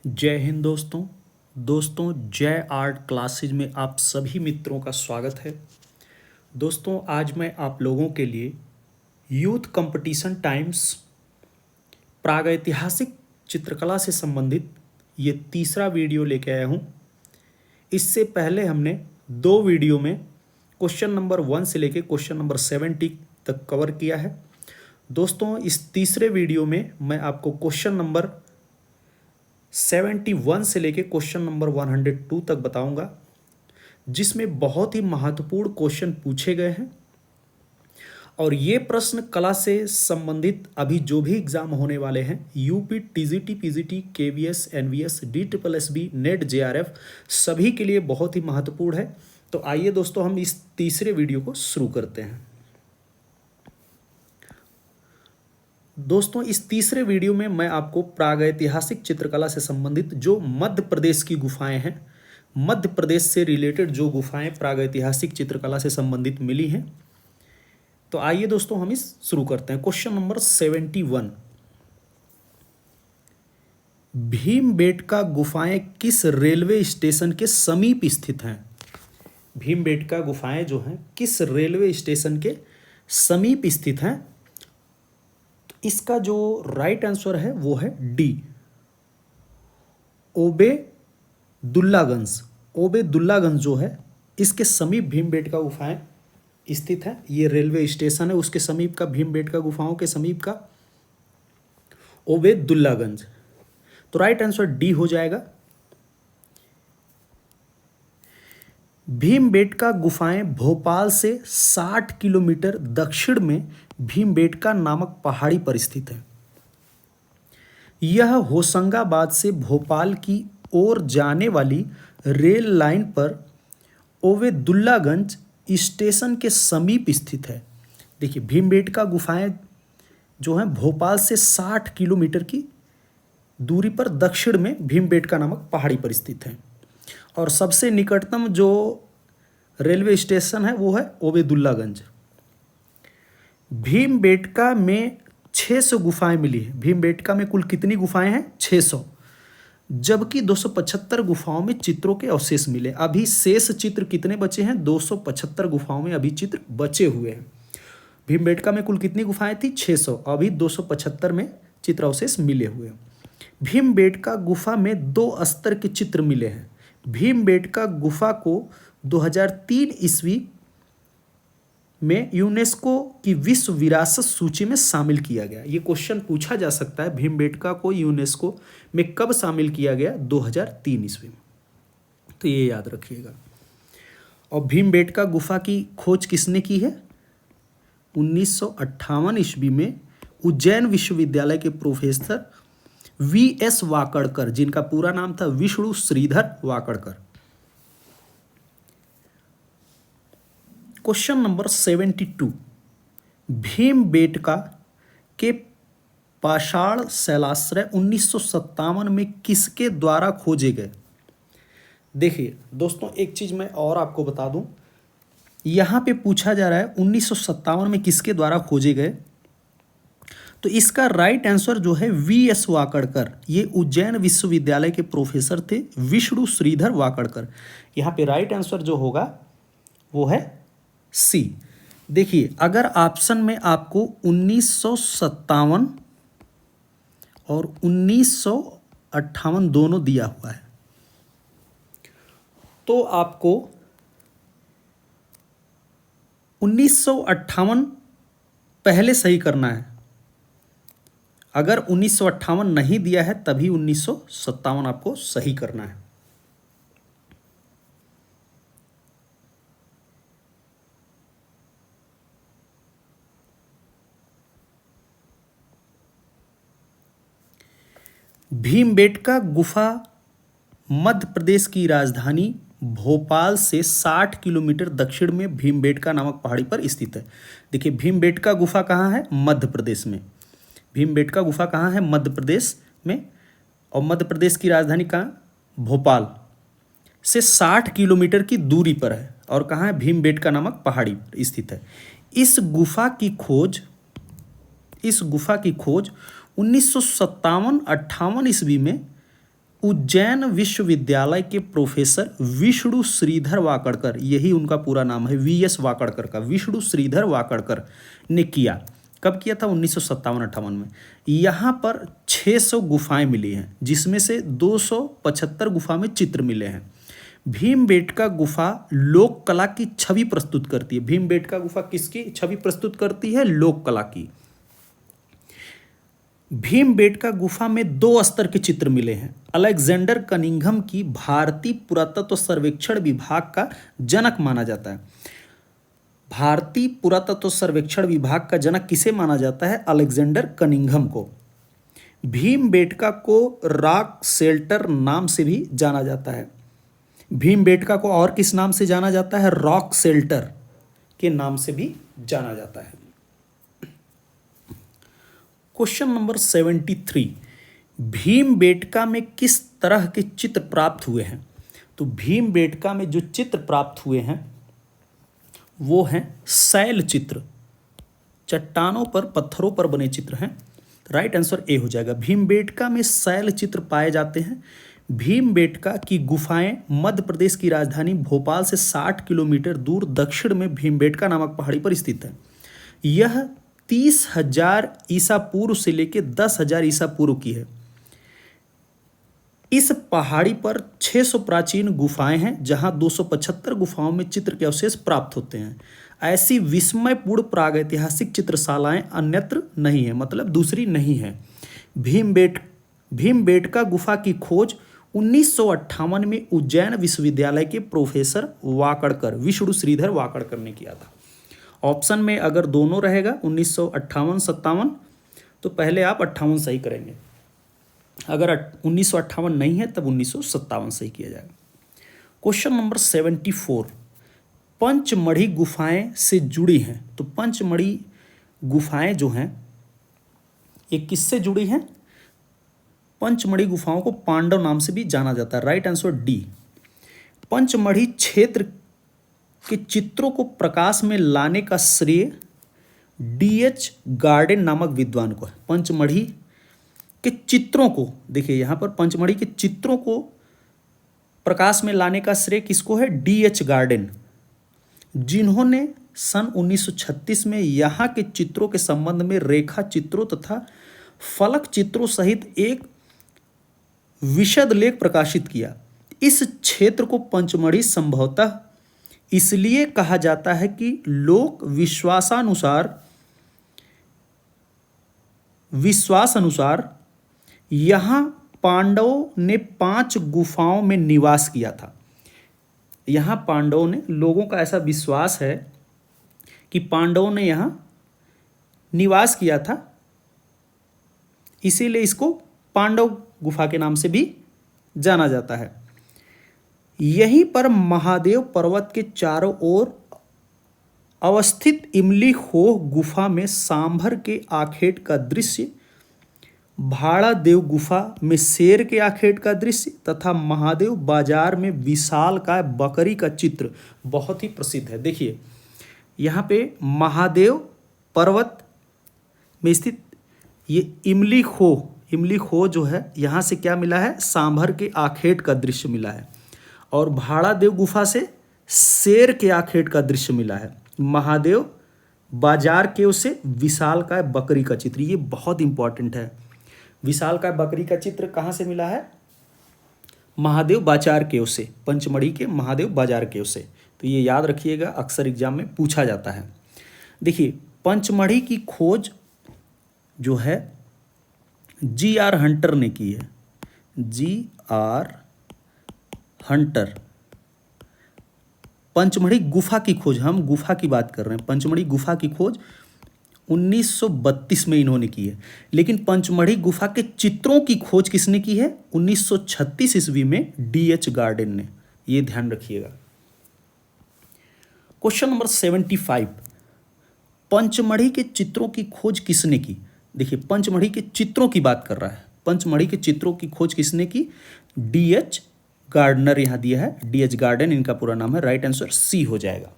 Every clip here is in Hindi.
जय हिंद दोस्तों जय आर्ट क्लासेज में आप सभी मित्रों का स्वागत है। दोस्तों आज मैं आप लोगों के लिए यूथ कंपटीशन टाइम्स प्रागैतिहासिक चित्रकला से संबंधित ये तीसरा वीडियो लेके आया हूँ। इससे पहले हमने दो वीडियो में क्वेश्चन नंबर 1 से लेके क्वेश्चन नंबर 70 तक कवर किया है। दोस्तों इस तीसरे वीडियो में मैं आपको क्वेश्चन नंबर 71 से लेके क्वेश्चन नंबर 102 तक बताऊंगा, जिसमें बहुत ही महत्वपूर्ण क्वेश्चन पूछे गए हैं। और ये प्रश्न कला से संबंधित अभी जो भी एग्जाम होने वाले हैं, UP, TGT, PGT, KVS, NVS, DSSSB, NET, JRF, सभी के लिए बहुत ही महत्वपूर्ण है। तो आइए दोस्तों हम इस तीसरे वीडियो को शुरू करते हैं। दोस्तों इस तीसरे वीडियो में मैं आपको प्रागैतिहासिक चित्रकला से संबंधित जो मध्य प्रदेश की गुफाएं हैं, मध्य प्रदेश से रिलेटेड जो गुफाएं प्रागैतिहासिक चित्रकला से संबंधित मिली हैं, तो आइए दोस्तों हम इस शुरू करते हैं। क्वेश्चन नंबर 71, भीमबेटका गुफाएं किस रेलवे स्टेशन के समीप स्थित हैं? भीमबेटका गुफाएं जो हैं किस रेलवे स्टेशन के समीप स्थित हैं? इसका जो राइट आंसर है वो है डी, ओबेदुल्लागंज। ओबेदुल्लागंज जो है इसके समीप भीमबेटका गुफाएं स्थित है। ये रेलवे स्टेशन है, उसके समीप का, भीमबेटका गुफाओं के समीप का ओबेदुल्लागंज। तो राइट आंसर डी हो जाएगा। भीमबेटका गुफाएं भोपाल से 60 किलोमीटर दक्षिण में भीमबेटका नामक पहाड़ी पर स्थित है। यह होशंगाबाद से भोपाल की ओर जाने वाली रेल लाइन पर ओबेदुल्लागंज स्टेशन के समीप स्थित है। देखिए भीमबेटका गुफाएं जो हैं भोपाल से 60 किलोमीटर की दूरी पर दक्षिण में भीमबेटका नामक पहाड़ी पर स्थित है। और सबसे निकटतम जो रेलवे स्टेशन है वो है ओबेदुल्लागंज। भीमबेटका में 600 गुफाएं मिली है। भीमबेटका में कुल कितनी गुफाएं हैं? 600, जबकि 275 गुफाओं में चित्रों के अवशेष मिले। अभी शेष चित्र कितने बचे हैं? 275 गुफाओं में अभी चित्र बचे हुए हैं। भीमबेटका में कुल कितनी गुफाएं थी? 600, अभी 275 में चित्र अवशेष मिले हुए हैं। भीमबेटका गुफा में 2 स्तर के चित्र मिले हैं। भीमबेटका गुफा को 2003 ईस्वी में यूनेस्को की विश्व विरासत सूची में शामिल किया गया। ये क्वेश्चन पूछा जा सकता है, भीमबेटका को यूनेस्को में कब शामिल किया गया? 2003 ईस्वी में। तो ये याद रखिएगा। और भीमबेटका गुफा की खोज किसने की है? 1958 ईस्वी में उज्जैन विश्वविद्यालय के प्रोफेसर वीएस वाकड़कर, जिनका पूरा नाम था विष्णु श्रीधर वाकड़कर। क्वेश्चन नंबर 72, भीमबेटका के पाषाण शैलाश्रय 1957 में किसके द्वारा खोजे गए? देखिए दोस्तों एक चीज मैं और आपको बता दूं, यहां पे पूछा जा रहा है 1957 में किसके द्वारा खोजे गए। तो इसका राइट आंसर जो है वीएस वाकड़कर, ये उज्जैन विश्वविद्यालय के प्रोफेसर थे विष्णु श्रीधर वाकड़कर। यहाँ पे राइट आंसर जो होगा वो है सी। देखिए अगर ऑप्शन में आपको 1957 और 1958 दोनों दिया हुआ है, तो आपको 1958 पहले सही करना है। अगर 1958 नहीं दिया है तभी 1957 आपको सही करना है। भीमबेटका गुफा मध्य प्रदेश की राजधानी भोपाल से 60 किलोमीटर दक्षिण में भीमबेटका नामक पहाड़ी पर स्थित है। देखिए भीमबेटका गुफा कहाँ है? मध्य प्रदेश में। भीमबेटका गुफा कहाँ है? मध्य प्रदेश में। और मध्य प्रदेश की राजधानी कहाँ? भोपाल से 60 किलोमीटर की दूरी पर है। और कहाँ है? भीमबेटका नामक पहाड़ी पर स्थित है। इस गुफा की खोज 1957-58 ईस्वी में उज्जैन विश्वविद्यालय के प्रोफेसर विष्णु श्रीधर वाकड़कर, यही उनका पूरा नाम है, वीएस वाकड़कर का, विष्णु श्रीधर वाकड़कर ने किया। कब किया था? 1957-58 में। यहाँ पर 600 गुफाएं मिली हैं, जिसमें से 275 गुफा में चित्र मिले हैं। भीमबेटका गुफा लोक कला की छवि प्रस्तुत करती है। भीमबेटका गुफा किसकी छवि प्रस्तुत करती है? लोक कला की। भीमबेटका गुफा में 2 स्तर के चित्र मिले हैं। अलेक्जेंडर कनिंघम की भारतीय पुरातत्व सर्वेक्षण विभाग का जनक माना जाता है। भारतीय पुरातत्व सर्वेक्षण विभाग का जनक किसे माना जाता है? अलेक्जेंडर कनिंघम को। भीमबेटका को रॉक शेल्टर नाम से भी जाना जाता है। भीमबेटका को और किस नाम से जाना जाता है? रॉक शेल्टर के नाम से भी जाना जाता है। क्वेश्चन नंबर 73, भीमबेटका में किस तरह के चित्र प्राप्त हुए हैं? तो भीमबेटका में जो चित्र प्राप्त हुए हैं वो हैं शैल चित्र, चट्टानों पर पत्थरों पर बने चित्र हैं। राइट आंसर ए हो जाएगा। भीमबेटका में शैल चित्र पाए जाते हैं। भीमबेटका की गुफाएं मध्य प्रदेश की राजधानी भोपाल से 60 किलोमीटर दूर दक्षिण में भीमबेटका नामक पहाड़ी पर स्थित है। यह 30,000 ईसा पूर्व से लेकर 10,000 ईसा पूर्व की है। इस पहाड़ी पर 600 प्राचीन गुफाएं हैं, जहां 275 गुफाओं में चित्र के अवशेष प्राप्त होते हैं। ऐसी विस्मयपूर्ण प्रागैतिहासिक चित्रशालाएं अन्यत्र नहीं है, मतलब दूसरी नहीं है। भीमबेटका गुफा की खोज 1958 में उज्जैन विश्वविद्यालय के प्रोफेसर वाकड़कर, विष्णु श्रीधर वाकड़कर ने किया था। ऑप्शन में अगर दोनों रहेगा 1958-57, तो पहले आप 58 सही करेंगे। अगर 1958 नहीं है तब 1957 सही किया जाएगा। क्वेश्चन नंबर 74, पंचमढ़ी गुफाएं से जुड़ी हैं। तो पंचमढ़ी गुफाएं जो हैं ये किससे जुड़ी हैं? पंचमढ़ी गुफाओं को पांडव नाम से भी जाना जाता है। Right answer D. पंचमढ़ी क्षेत्र के चित्रों को प्रकाश में लाने का श्रेय डीएच गार्डन नामक विद्वान को है। पंचमढ़ी के चित्रों को, देखिए यहाँ पर पंचमढ़ी के चित्रों को प्रकाश में लाने का श्रेय किसको है? डीएच गार्डन, जिन्होंने सन 1936 में यहाँ के चित्रों के संबंध में रेखा चित्रों तथा फलक चित्रों सहित एक विशद लेख प्रकाशित किया। इस क्षेत्र को पंचमढ़ी संभवतः इसलिए कहा जाता है कि लोक विश्वासानुसार यहाँ पांडवों ने 5 गुफाओं में निवास किया था। यहाँ पांडवों ने, लोगों का ऐसा विश्वास है कि पांडवों ने यहाँ निवास किया था, इसीलिए इसको पांडव गुफा के नाम से भी जाना जाता है। यहीं पर महादेव पर्वत के चारों ओर अवस्थित इमली खोह गुफा में सांभर के आखेट का दृश्य, भाड़ा देव गुफा में शेर के आखेट का दृश्य तथा महादेव बाजार में विशालकाय बकरी का चित्र बहुत ही प्रसिद्ध है। देखिए यहाँ पे महादेव पर्वत में स्थित ये इमली खोह जो है, यहाँ से क्या मिला है? सांभर के आखेट का दृश्य मिला है। और भाड़ा देव गुफा से शेर के आखेट का दृश्य मिला है। महादेव बाजार के उसे विशालकाय बकरी का चित्र, ये बहुत इंपॉर्टेंट है। विशालकाय बकरी का चित्र कहाँ से मिला है? महादेव बाजार के उसे, पंचमढ़ी के महादेव बाजार के उसे। तो ये याद रखिएगा, अक्सर एग्जाम में पूछा जाता है। देखिए पंचमढ़ी की खोज जो है जी.आर. हंटर ने की है। जी.आर. हंटर। पंचमढ़ी गुफा की खोज, हम गुफा की बात कर रहे हैं, पंचमढ़ी गुफा की खोज 1932 में इन्होंने की है। लेकिन पंचमढ़ी गुफा के चित्रों की खोज किसने की है? 1936 ईस्वी में डीएच गार्डन ने। ये ध्यान रखिएगा। क्वेश्चन नंबर 75, पंचमढ़ी के चित्रों की खोज किसने की? देखिए पंचमढ़ी के चित्रों की बात कर रहा है। पंचमढ़ी के चित्रों की खोज किसने की? डीएच गार्डनर यहां दिया है, डीएच गार्डन इनका पूरा नाम है। राइट आंसर सी हो जाएगा।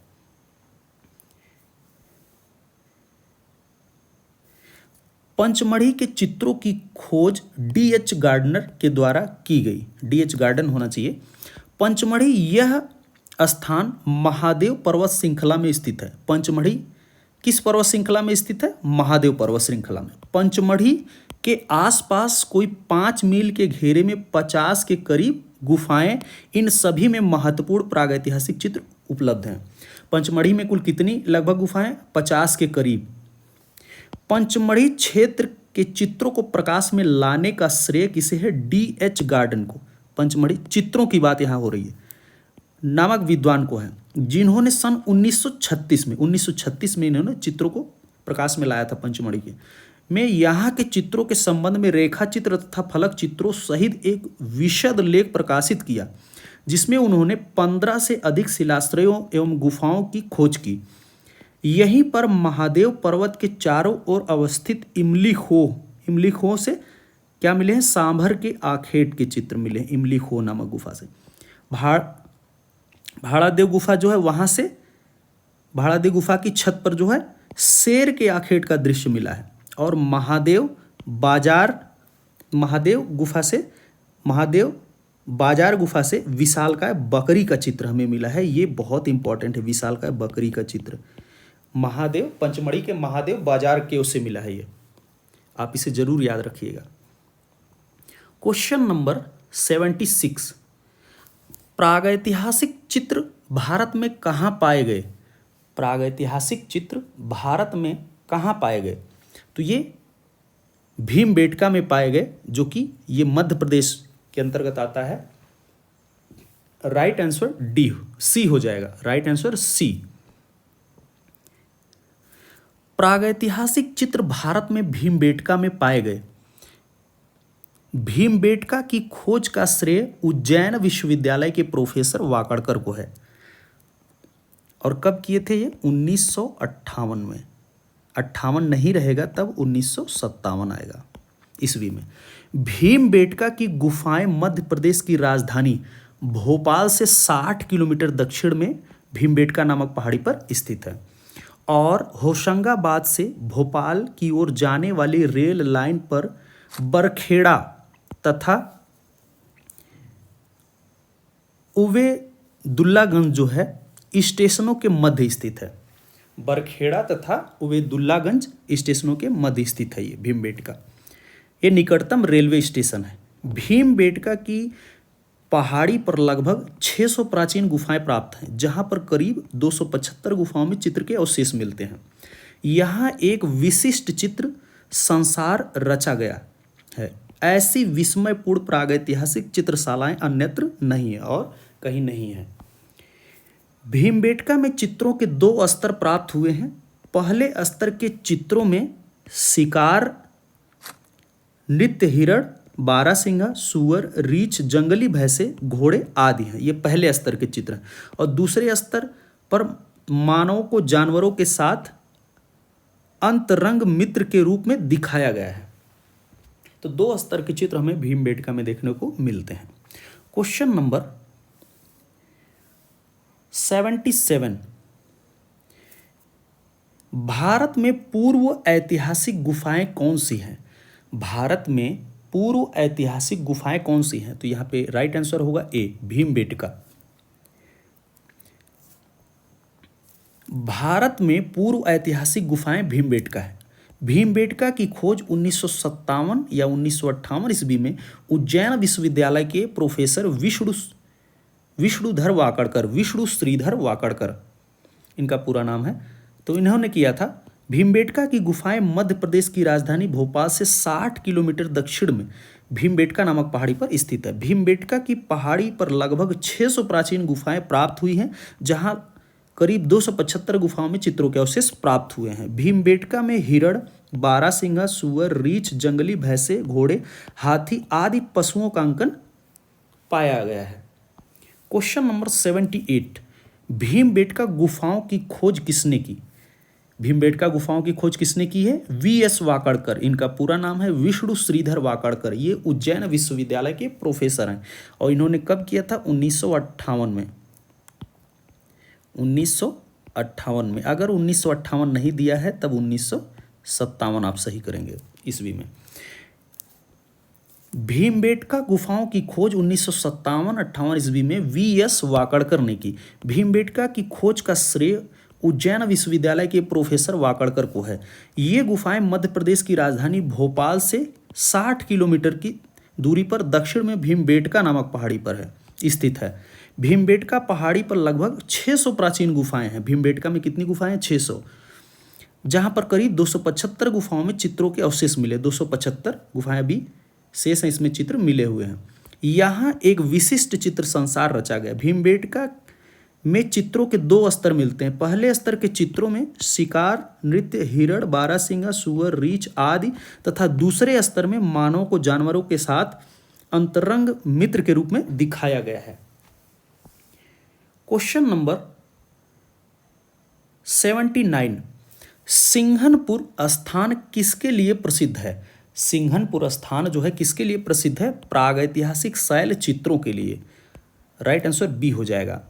पंचमढ़ी के चित्रों की खोज D.H. गार्डनर के द्वारा की गई। D.H. गार्डन होना चाहिए। पंचमढ़ी यह स्थान महादेव पर्वत श्रृंखला में स्थित है। पंचमढ़ी किस पर्वत श्रृंखला में स्थित है? महादेव पर्वत श्रृंखला में। पंचमढ़ी के आसपास कोई 5 मील के घेरे में 50 के करीब गुफाएं, इन सभी में महत्वपूर्ण प्रागैतिहासिक चित्र उपलब्ध हैं। पंचमढ़ी में कुल कितनी लगभग गुफाएं? 50 के करीब। पंचमढ़ी क्षेत्र के चित्रों को प्रकाश में लाने का श्रेय किसे है? D.H. गार्डन को। पंचमढ़ी चित्रों की बात यहाँ हो रही है, नामक विद्वान को है, जिन्होंने सन 1936 में इन्होंने चित्रों को प्रकाश में लाया था। पंचमढ़ी के में यहाँ के चित्रों के संबंध में रेखा चित्र तथा फलक चित्रों सहित एक विशद लेख प्रकाशित किया, जिसमें उन्होंने 15 से अधिक शिलाश्रयों एवं गुफाओं की खोज की। यहीं पर महादेव पर्वत के चारों ओर अवस्थित इमली खो से क्या मिले हैं? सांभर के आखेट के चित्र मिले हैं, इमली खो नामक गुफा से। भाड़ादेव गुफा जो है, वहां से भाड़ादेव गुफा की छत पर जो है शेर के आखेट का दृश्य मिला है। और महादेव बाजार गुफा से विशालकाय बकरी का चित्र हमें मिला है। ये बहुत इंपॉर्टेंट है, विशालकाय बकरी का चित्र महादेव, पंचमढ़ी के महादेव बाजार के उससे मिला है। ये आप इसे जरूर याद रखिएगा। क्वेश्चन नंबर 76, प्रागैतिहासिक चित्र भारत में कहाँ पाए गए? प्रागैतिहासिक चित्र भारत में कहाँ पाए गए? तो ये भीमबेटका में पाए गए, जो कि ये मध्य प्रदेश के अंतर्गत आता है। राइट आंसर सी हो जाएगा। Right answer C. प्रागैतिहासिक चित्र भारत में भीमबेटका में पाए गए। भीमबेटका की खोज का श्रेय उज्जैन विश्वविद्यालय के प्रोफेसर वाकड़कर को है। और कब किए थे ये? 1958 में। 58 नहीं रहेगा, तब 1957 आएगा ईस्वी में। भीमबेटका की गुफाएं मध्य प्रदेश की राजधानी भोपाल से 60 किलोमीटर दक्षिण में भीमबेटका नामक पहाड़ी पर स्थित है। और होशंगाबाद से भोपाल की ओर जाने वाली रेल लाइन पर बरखेड़ा तथा उवेदुल्लागंज जो है स्टेशनों के मध्य स्थित है। बरखेड़ा तथा उवेदुल्लागंज स्टेशनों के मध्य स्थित है ये भीमबेटका। ये निकटतम रेलवे स्टेशन है। भीमबेटका की पहाड़ी पर लगभग 600 प्राचीन गुफाएं प्राप्त हैं, जहां पर करीब 275 गुफाओं में चित्र के अवशेष मिलते हैं। यहाँ एक विशिष्ट चित्र संसार रचा गया है। ऐसी विस्मयपूर्ण प्रागैतिहासिक चित्रशालाएं अन्यत्र नहीं है और कहीं नहीं है। भीमबेटका में चित्रों के 2 स्तर प्राप्त हुए हैं। पहले स्तर के चित्रों में शिकार, नृत्य हिरण, बारहसिंगा, सुअर, रीछ, जंगली भैंसे, घोड़े आदि हैं। ये पहले स्तर के चित्र हैं। और दूसरे स्तर पर मानव को जानवरों के साथ अंतरंग मित्र के रूप में दिखाया गया है। तो 2 स्तर के चित्र हमें भीमबेटका में देखने को मिलते हैं। क्वेश्चन नंबर 77, भारत में पूर्व ऐतिहासिक गुफाएं कौन सी हैं? भारत में पूर्व ऐतिहासिक गुफाएं कौन सी हैं? तो यहाँ पे राइट आंसर होगा ए, भीमबेटका। भारत में पूर्व ऐतिहासिक गुफाएं भीमबेटका है। भीमबेटका की खोज 1957 या 1958 ईस्वी में उज्जैन विश्वविद्यालय के प्रोफेसर विष्णु श्रीधर वाकड़कर, इनका पूरा नाम है, तो इन्होंने किया था। भीमबेटका की गुफाएं मध्य प्रदेश की राजधानी भोपाल से 60 किलोमीटर दक्षिण में भीमबेटका नामक पहाड़ी पर स्थित है। भीमबेटका की पहाड़ी पर लगभग 600 प्राचीन गुफाएं प्राप्त हुई हैं, जहां करीब 275 गुफाओं में चित्रों के अवशेष प्राप्त हुए हैं। भीमबेटका में हिरण, बारहसिंगा, सुअर, रीछ, जंगली भैंसे, घोड़े, हाथी आदि पशुओं का अंकन पाया गया है। क्वेश्चन नंबर 78, भीमबेटका गुफाओं की खोज किसने की? भीमबेटका गुफाओं की खोज किसने की है? V.S. वाकड़कर, इनका पूरा नाम है विष्णु श्रीधर वाकड़कर। ये उज्जैन विश्वविद्यालय के प्रोफेसर हैं और इन्होंने कब किया था? 1958 में। 1958 में। अगर 1958 नहीं दिया है तब 57 आप सही करेंगे ईस्वी में। भीमबेटका गुफाओं की खोज 1957-58 ईस्वी में वी.एस. वाकड़कर ने की। भीमबेटका की खोज का श्रेय उज्जैन विश्वविद्यालय के प्रोफेसर वाकड़कर को है। ये गुफाएं मध्य प्रदेश की राजधानी भोपाल से 60 किलोमीटर की दूरी पर दक्षिण में भीमबेटका नामक पहाड़ी पर है स्थित है। भीमबेटका पहाड़ी पर लगभग 600 प्राचीन गुफाएं हैं। भीमबेटका में कितनी गुफाएं हैं? 600, जहां पर करीब 275 गुफाओं में चित्रों के अवशेष मिले। 275 गुफाएं अभी शेष हैं, इसमें चित्र मिले हुए हैं। यहाँ एक विशिष्ट चित्र संसार रचा गया। भीमबेटका में चित्रों के 2 स्तर मिलते हैं। पहले स्तर के चित्रों में शिकार, नृत्य, हिरण, बारहसिंगा, सुअर, रीछ आदि तथा दूसरे स्तर में मानव को जानवरों के साथ अंतरंग मित्र के रूप में दिखाया गया है। क्वेश्चन नंबर 79, सिंघनपुर स्थान किसके लिए प्रसिद्ध है? सिंघनपुर स्थान जो है किसके लिए प्रसिद्ध है? प्रागैतिहासिक शैल चित्रों के लिए। राइट आंसर बी हो जाएगा।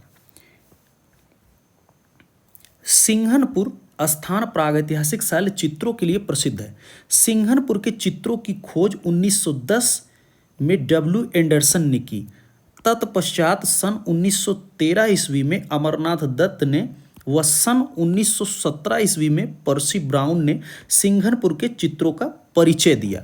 सिंघनपुर स्थान प्रागैतिहासिक शैल चित्रों के लिए प्रसिद्ध है। सिंघनपुर के चित्रों की खोज 1910 में डब्ल्यू एंडरसन ने की। तत्पश्चात सन 1913 ईस्वी में अमरनाथ दत्त ने व सन 1917 ईस्वी में पर्सी ब्राउन ने सिंघनपुर के चित्रों का परिचय दिया।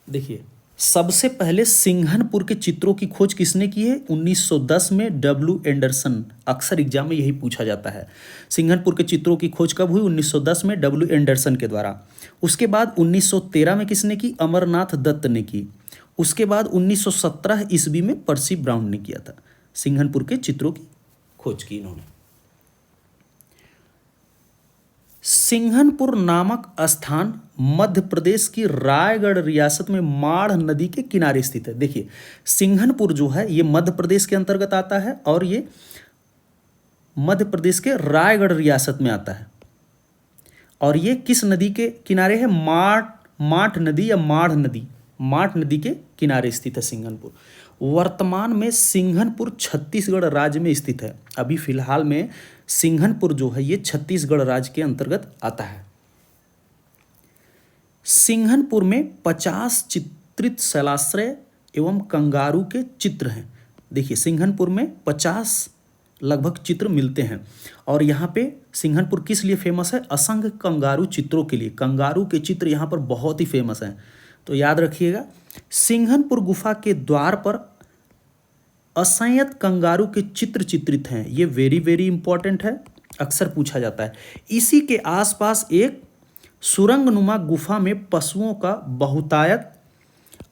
देखिए, सबसे पहले सिंघनपुर के चित्रों की खोज किसने की है? 1910 में डब्ल्यू एंडरसन। अक्सर एग्जाम में यही पूछा जाता है। सिंघनपुर के चित्रों की खोज कब हुई? 1910 में डब्ल्यू एंडरसन के द्वारा। उसके बाद 1913 में किसने की? अमरनाथ दत्त ने की। उसके बाद 1917 ईस्वी में पर्सी ब्राउन ने किया था। सिंघनपुर के चित्रों की खोज की इन्होंने। सिंघनपुर नामक स्थान मध्य प्रदेश की रायगढ़ रियासत में माढ़ नदी के किनारे स्थित है। देखिए, सिंघनपुर जो है ये मध्य प्रदेश के अंतर्गत आता है और ये मध्य प्रदेश के रायगढ़ रियासत में आता है। और ये किस नदी के किनारे है? माठ नदी या माढ़ नदी, माठ नदी के किनारे स्थित है सिंघनपुर। वर्तमान में सिंघनपुर छत्तीसगढ़ राज्य में स्थित है। अभी फिलहाल में सिंघनपुर जो है ये छत्तीसगढ़ राज्य के अंतर्गत आता है। सिंघनपुर में 50 चित्रित शैलाश्रय एवं कंगारू के चित्र हैं। देखिए, सिंघनपुर में 50 लगभग चित्र मिलते हैं। और यहाँ पे सिंघनपुर किस लिए फेमस है? असंख्य कंगारू चित्रों के लिए। कंगारू के चित्र यहाँ पर बहुत ही फेमस हैं, तो याद रखिएगा। सिंघनपुर गुफा के द्वार पर असंख्य कंगारू के चित्र चित्रित हैं। ये वेरी वेरी इंपॉर्टेंट है, अक्सर पूछा जाता है। इसी के आसपास एक सुरंगनुमा गुफा में पशुओं का बहुतायत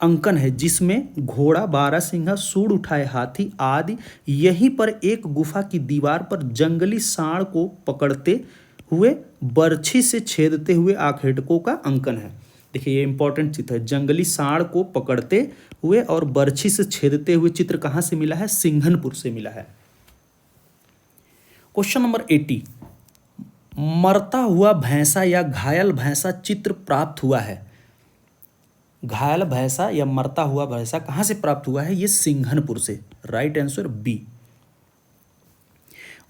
अंकन है, जिसमें घोड़ा, बारहसिंगा, सूंड उठाए हाथी आदि। यहीं पर एक गुफा की दीवार पर जंगली सांड को पकड़ते हुए बर्छी से छेदते हुए आखेटकों का अंकन है। देखिए, ये इंपॉर्टेंट चित्र है। जंगली सांड को पकड़ते हुए और बर्छी से छेदते हुए चित्र कहाँ से मिला है? सिंघनपुर से मिला है। क्वेश्चन नंबर 80, मरता हुआ भैंसा या घायल भैंसा चित्र प्राप्त हुआ है। घायल भैंसा या मरता हुआ भैंसा कहाँ से प्राप्त हुआ है? ये सिंघनपुर से। Right answer B.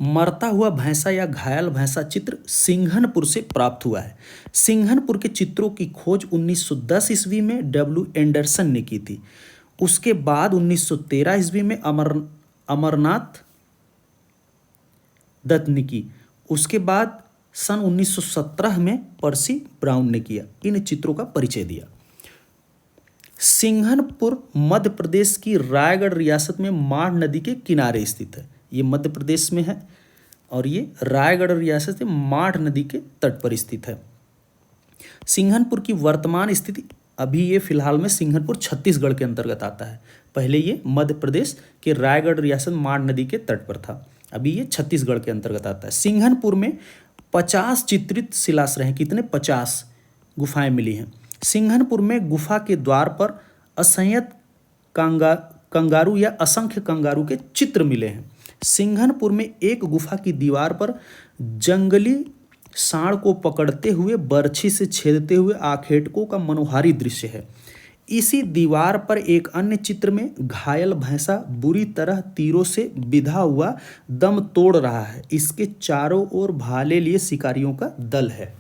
मरता हुआ भैंसा या घायल भैंसा चित्र सिंघनपुर से प्राप्त हुआ है। सिंघनपुर के चित्रों की खोज 1910 ईस्वी में डब्ल्यू एंडरसन ने की थी। उसके बाद 1913 ईस्वी में अमरनाथ दत्त ने की। उसके बाद सन 1917 में पर्सी ब्राउन ने किया। इन चित्रों का परिचय दिया। सिंघनपुर मध्य प्रदेश की रायगढ़ रियासत में माढ़ नदी के किनारे स्थित है। ये मध्य प्रदेश में है और ये रायगढ़ रियासत में माढ़ नदी के तट पर स्थित है। सिंघनपुर की वर्तमान स्थिति, अभी ये फिलहाल में सिंघनपुर छत्तीसगढ़ के अंतर्गत आता है। पहले ये मध्य प्रदेश के रायगढ़ रियासत माढ़ नदी के तट पर था, अभी ये छत्तीसगढ़ के अंतर्गत आता है। सिंघनपुर में 50 चित्रित शिलाश्रय हैं। कितने? 50 गुफाएं मिली हैं। सिंघनपुर में गुफा के द्वार पर असंख्य कंगारू या असंख्य कंगारू के चित्र मिले हैं। सिंघनपुर में एक गुफा की दीवार पर जंगली सांड को पकड़ते हुए बर्छी से छेदते हुए आखेटकों का मनोहारी दृश्य है। इसी दीवार पर एक अन्य चित्र में घायल भैंसा बुरी तरह तीरों से बिधा हुआ दम तोड़ रहा है। इसके चारों ओर भाले लिए शिकारियों का दल है।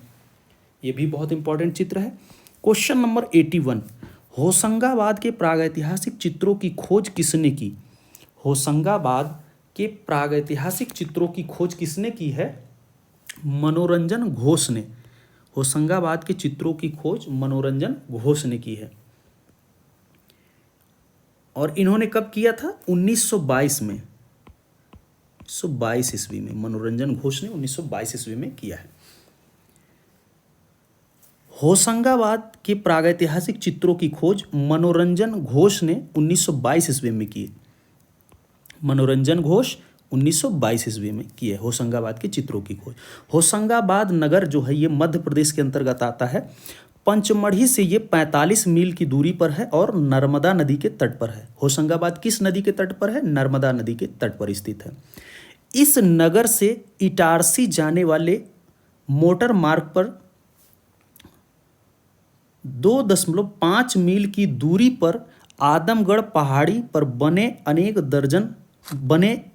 ये भी बहुत इंपॉर्टेंट चित्र है। क्वेश्चन नंबर 81, होशंगाबाद के प्रागैतिहासिक चित्रों की खोज किसने की? होशंगाबाद के प्रागैतिहासिक चित्रों की खोज किसने की है? मनोरंजन घोष ने। होशंगाबाद के चित्रों की खोज मनोरंजन घोष ने की है। और इन्होंने कब किया था? 1922 में, 1922 ईस्वी में। मनोरंजन घोष ने 1922 ईस्वी में किया है। होशंगाबाद के प्रागैतिहासिक चित्रों की खोज मनोरंजन घोष ने 1922 ईस्वी में की। मनोरंजन घोष 1922 ईस्वी में की है होशंगाबाद के चित्रों की खोज। होशंगाबाद नगर जो है ये मध्य प्रदेश के अंतर्गत आता है। पंचमढ़ी से ये 45 मील की दूरी पर है और नर्मदा नदी के तट पर है। होशंगाबाद किस नदी के तट पर है? नर्मदा नदी के तट पर स्थित है। इस नगर से इटारसी जाने वाले मोटर मार्ग पर 2.5 मील की दूरी पर आदमगढ़ पहाड़ी पर बने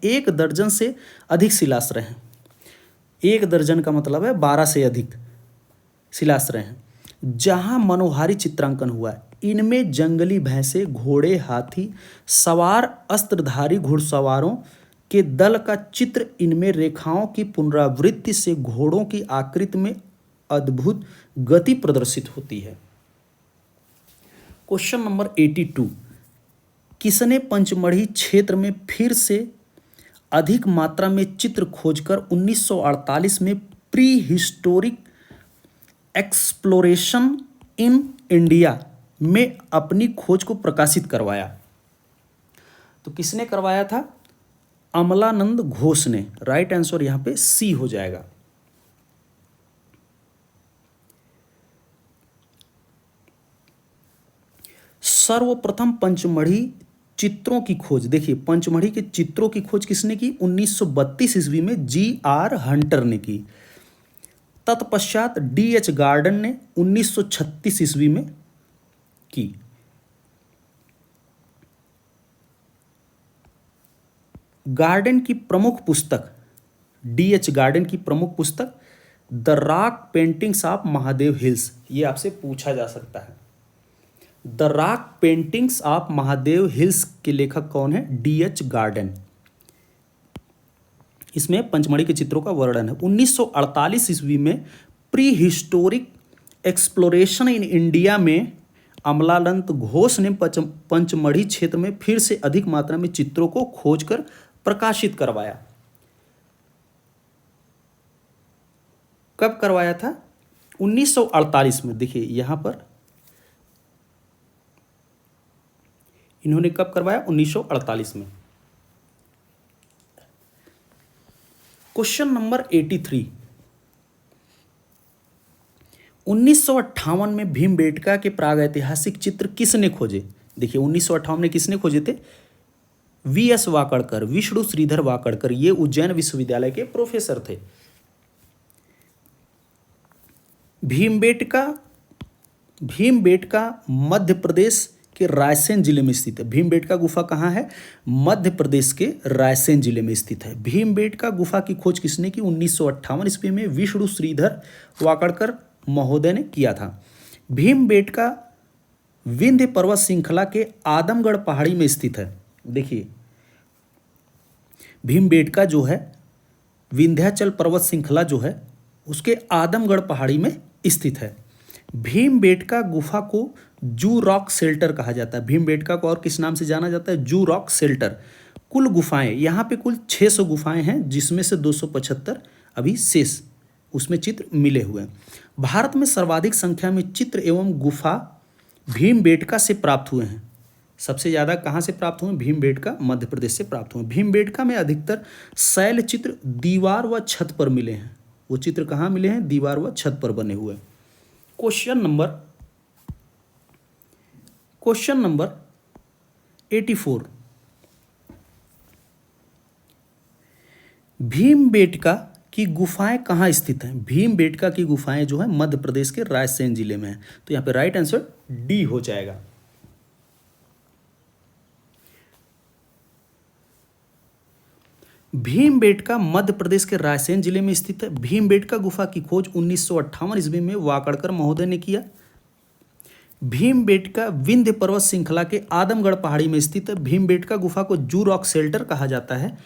एक दर्जन से अधिक शिलाश्रय हैं। एक दर्जन का मतलब है 12 से अधिक शिलाश्रय हैं, जहां मनोहारी चित्रांकन हुआ है। इनमें जंगली भैंसे, घोड़े, हाथी सवार अस्त्रधारी घुड़सवारों के दल का चित्र, इनमें रेखाओं की पुनरावृत्ति से घोड़ों की आकृति में अद्भुत गति प्रदर्शित होती है। क्वेश्चन नंबर 82, किसने पंचमढ़ी क्षेत्र में फिर से अधिक मात्रा में चित्र खोजकर 1948 में pre historic exploration in India में अपनी खोज को प्रकाशित करवाया? तो किसने करवाया था? अमलानंद घोष ने। राइट आंसर यहां पे सी हो जाएगा। सर्वप्रथम पंचमढ़ी चित्रों की खोज, देखिए पंचमढ़ी के चित्रों की खोज किसने की? 1932 ईस्वी में G.R. हंटर ने की। तत्पश्चात D.H. गार्डन ने 1936 ईस्वी में की। गार्डन की प्रमुख पुस्तक, D.H. गार्डन की प्रमुख पुस्तक the rock paintings of Mahadev hills, ये आपसे पूछा जा सकता है। The rock paintings of Mahadev hills के लेखक कौन है? D.H. गार्डन। इसमें पंचमढ़ी के चित्रों का वर्णन है। 1948 ईस्वी में pre historic exploration in India में अमलानंद घोष ने पंचमढ़ी क्षेत्र में फिर से अधिक मात्रा में चित्रों को खोजकर प्रकाशित करवाया। कब करवाया था? 1948 में। देखिए यहां पर इन्होंने कब करवाया? 1948 में। क्वेश्चन नंबर 83, 1958 में भीमबेटका के प्रागैतिहासिक चित्र किसने खोजे? देखिए 1958 में किसने खोजे थे? V.S. वाकड़कर, विष्णु श्रीधर वाकड़कर, ये उज्जैन विश्वविद्यालय के प्रोफेसर थे। भीमबेटका मध्य प्रदेश के रायसेन जिले में स्थित है। भीमबेटका गुफा कहाँ है? मध्य प्रदेश के रायसेन जिले में स्थित है। भीमबेटका गुफा की खोज किसने की? 1958 ईस्वी में विष्णु श्रीधर वाकड़कर महोदय ने किया था। भीमबेटका विंध्य पर्वत श्रृंखला के आदमगढ़ पहाड़ी में स्थित है। देखिए भीमबेटका जो है विंध्याचल पर्वत श्रृंखला जो है उसके आदमगढ़ पहाड़ी में स्थित है। भीमबेटका गुफा को जू रॉक शेल्टर कहा जाता है। भीमबेटका को और किस नाम से जाना जाता है? जू रॉक शेल्टर। कुल गुफाएं यहाँ पे कुल 600 गुफाएं हैं, जिसमें से 275 अभी शेष उसमें चित्र मिले हुए हैं। भारत में सर्वाधिक संख्या में चित्र एवं गुफा भीमबेटका से प्राप्त हुए हैं। सबसे ज़्यादा कहाँ से प्राप्त हुए? भीमबेटका मध्य प्रदेश से प्राप्त हुए। भीमबेटका में अधिकतर शैल चित्र दीवार व छत पर मिले हैं। वो चित्र कहाँ मिले हैं? दीवार व छत पर बने हुए। क्वेश्चन नंबर 84, भीमबेटका की गुफाएं कहाँ स्थित हैं? भीमबेटका की गुफाएं जो है मध्य प्रदेश के रायसेन जिले में है। तो यहाँ पे राइट आंसर डी हो जाएगा। भीमबेटका मध्य प्रदेश के रायसेन जिले में स्थित है। भीमबेटका गुफा की खोज 1958 ईस्वी में वाकड़कर महोदय ने किया। भीमबेटका विंध्य पर्वत श्रृंखला के आदमगढ़ पहाड़ी में स्थित है। भीमबेटका गुफा को जू रॉक शेल्टर कहा जाता है।